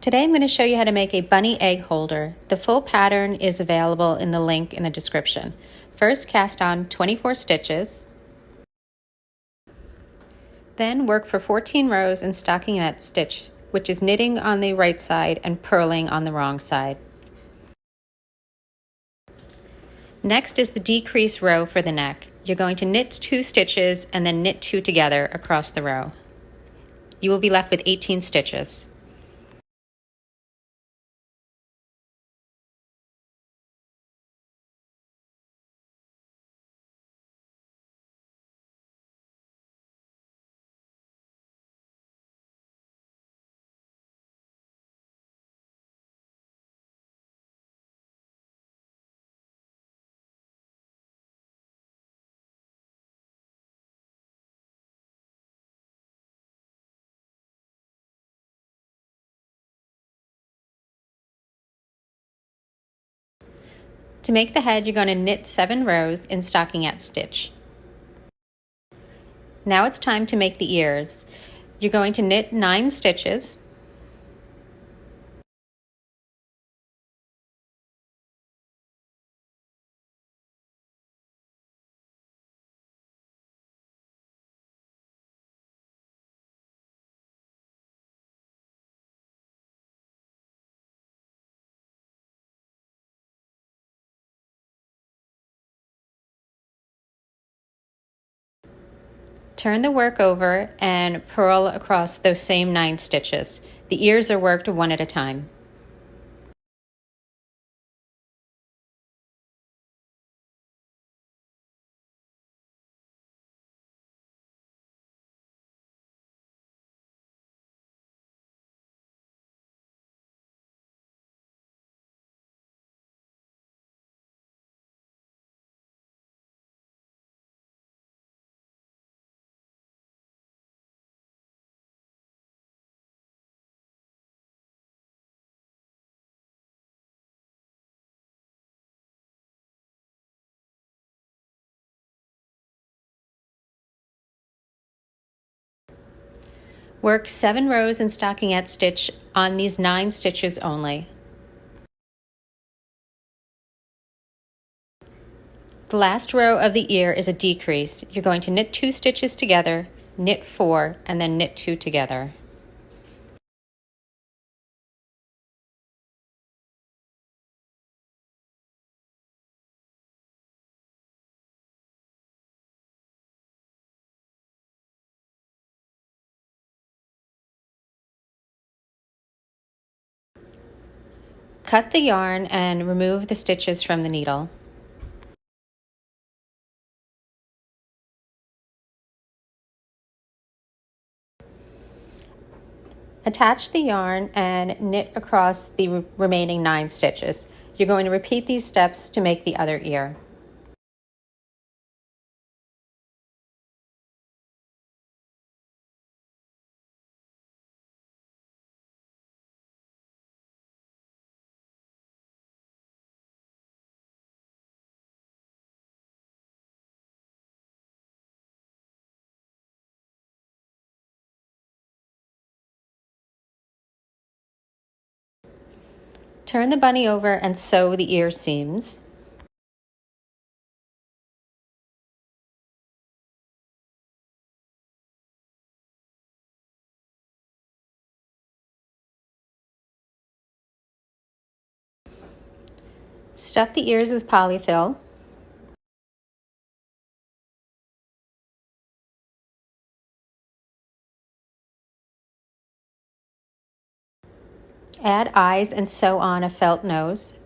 Today I'm going to show you how to make a bunny egg holder. The full pattern is available in the link in the description. First, cast on 24 stitches. Then work for 14 rows in stockinette stitch, which is knitting on the right side and purling on the wrong side. Next is the decrease row for the neck. You're going to knit 2 stitches and then knit 2 together across the row. You will be left with 18 stitches. To make the head, you're going to knit 7 rows in stockinette stitch. Now it's time to make the ears. You're going to knit 9 stitches. Turn the work over and purl across those same 9 stitches. The ears are worked one at a time. Work 7 rows in stockinette stitch on these 9 stitches only. The last row of the ear is a decrease. You're going to knit 2 stitches together, knit 4, and then knit 2 together. Cut the yarn and remove the stitches from the needle. Attach the yarn and knit across the remaining 9 stitches. You're going to repeat these steps to make the other ear. Turn the bunny over and sew the ear seams. Stuff the ears with polyfill. Add eyes and sew on a felt nose.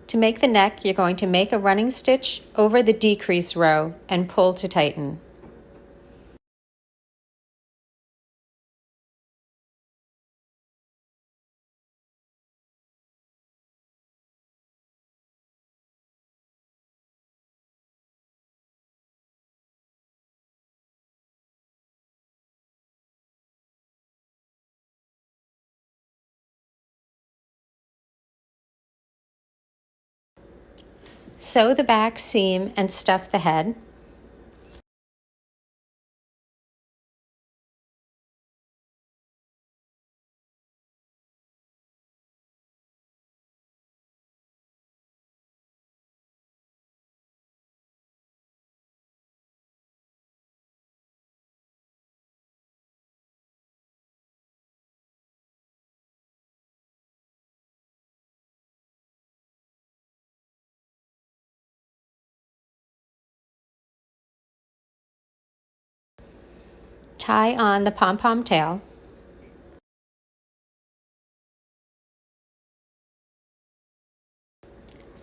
To make the neck, you're going to make a running stitch over the decrease row and pull to tighten. Sew the back seam and stuff the head. Tie on the pom-pom tail.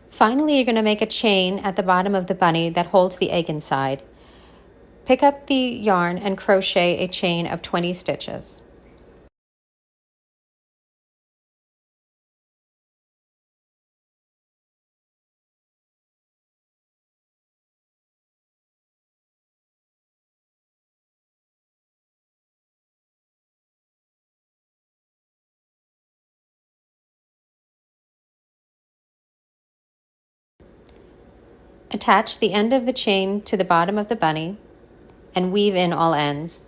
Finally, you're going to make a chain at the bottom of the bunny that holds the egg inside. Pick up the yarn and crochet a chain of 20 stitches. Attach the end of the chain to the bottom of the bunny and weave in all ends.